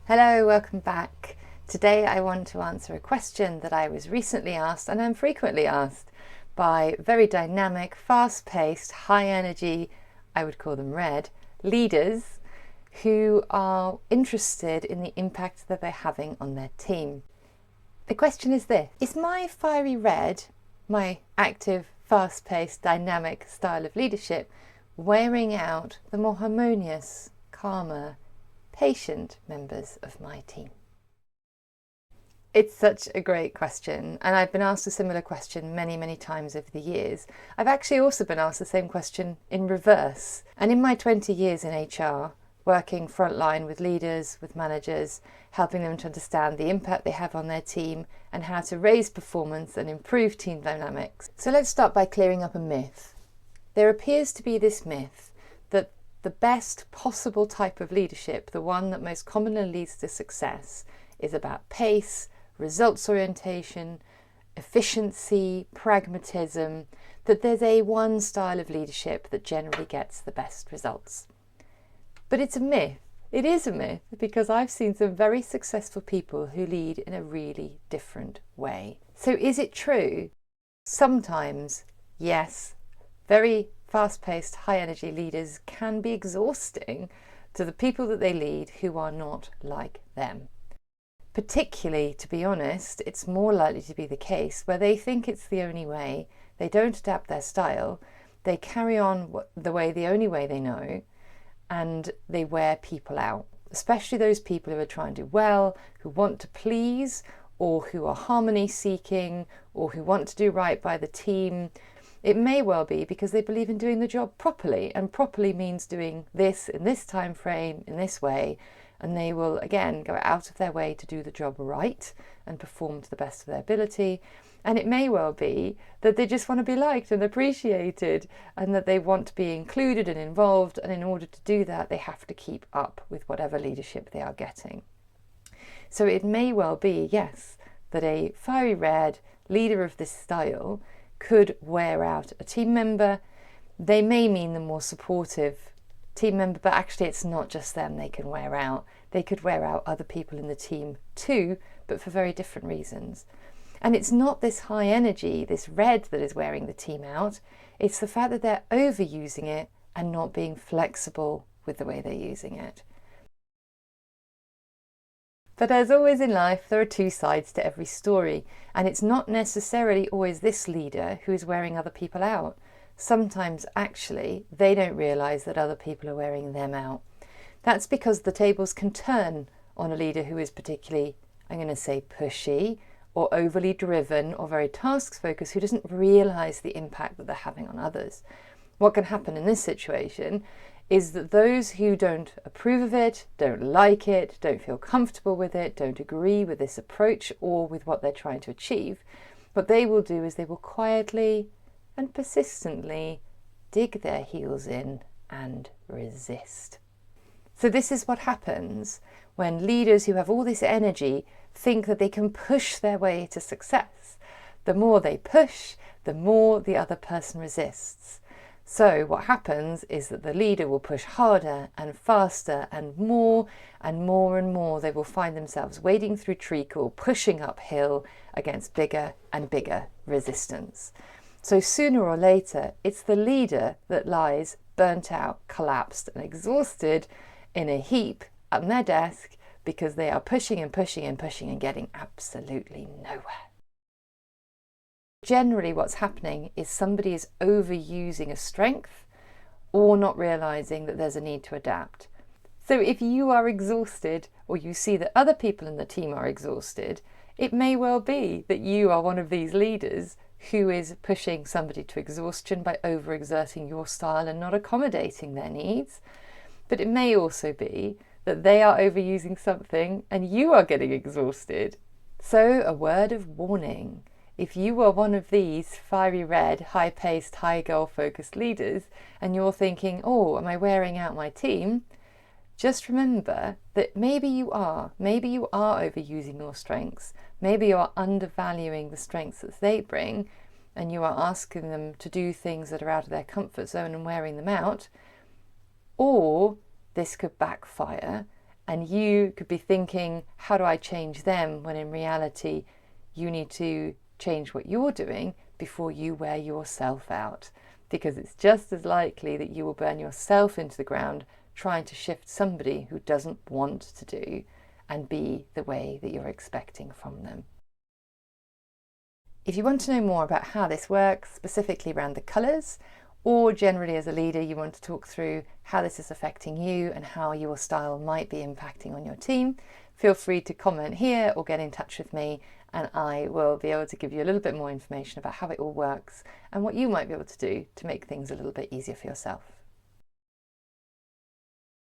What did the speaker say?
Hello, welcome back. Today I want to answer a question that I was recently asked, and I'm frequently asked, by very dynamic, fast-paced, high-energy, I would call them red, leaders who are interested in the impact that they're having on their team. The question is this: is my fiery red, my active, fast-paced, dynamic style of leadership wearing out the more harmonious, calmer, patient members of my team? It's such a great question, and I've been asked a similar question many times over the years. I've actually also been asked the same question in reverse. And in my 20 years in HR, working frontline with leaders, with managers, helping them to understand the impact they have on their team and how to raise performance and improve team dynamics. So let's start by clearing up a myth. There appears to be this myth that the best possible type of leadership, the one that most commonly leads to success, is about pace, results orientation, efficiency, pragmatism, that there's a one style of leadership that generally gets the best results. But it's a myth. It is a myth, because I've seen some very successful people who lead in a really different way. So is it true? Sometimes, yes, very fast-paced, high-energy leaders can be exhausting to the people that they lead who are not like them. Particularly, to be honest, it's more likely to be the case where they think it's the only way, they don't adapt their style, they carry on the only way they know, and they wear people out. Especially those people who are trying to do well, who want to please, or who are harmony seeking, or who want to do right by the team. It may well be because they believe in doing the job properly, and properly means doing this in this time frame, in this way, and they will again go out of their way to do the job right and perform to the best of their ability. And it may well be that they just want to be liked and appreciated, and that they want to be included and involved, and in order to do that they have to keep up with whatever leadership they are getting. So it may well be, yes, that a fiery red leader of this style could wear out a team member. They may mean the more supportive team member, but actually it's not just them they can wear out. They could wear out other people in the team too, but for very different reasons. And it's not this high energy, this red, that is wearing the team out. It's the fact that they're overusing it and not being flexible with the way they're using it. But as always in life, there are two sides to every story, and it's not necessarily always this leader who is wearing other people out. Sometimes, actually, they don't realise that other people are wearing them out. That's because the tables can turn on a leader who is particularly, I'm going to say, pushy, or overly driven, or very task-focused, who doesn't realise the impact that they're having on others. What can happen in this situation is that those who don't approve of it, don't like it, don't feel comfortable with it, don't agree with this approach or with what they're trying to achieve, what they will do is they will quietly and persistently dig their heels in and resist. So this is what happens when leaders who have all this energy think that they can push their way to success. The more they push, the more the other person resists. So what happens is that the leader will push harder and faster and more and more and more. They will find themselves wading through treacle, pushing uphill against bigger and bigger resistance. So sooner or later, it's the leader that lies burnt out, collapsed and exhausted in a heap on their desk because they are pushing and pushing and pushing and getting absolutely nowhere. Generally what's happening is somebody is overusing a strength or not realising that there's a need to adapt. So if you are exhausted, or you see that other people in the team are exhausted, it may well be that you are one of these leaders who is pushing somebody to exhaustion by overexerting your style and not accommodating their needs. But it may also be that they are overusing something and you are getting exhausted. So a word of warning: if you are one of these fiery red, high-paced, high goal-focused leaders and you're thinking, oh, am I wearing out my team? Just remember that maybe you are overusing your strengths. Maybe you are undervaluing the strengths that they bring, and you are asking them to do things that are out of their comfort zone and wearing them out. Or this could backfire And you could be thinking, how do I change them? When in reality, you need to change what you're doing before you wear yourself out, because it's just as likely that you will burn yourself into the ground trying to shift somebody who doesn't want to do and be the way that you're expecting from them. If you want to know more about how this works, specifically around the colours, or generally as a leader you want to talk through how this is affecting you and how your style might be impacting on your team, feel free to comment here or get in touch with me, and I will be able to give you a little bit more information about how it all works and what you might be able to do to make things a little bit easier for yourself.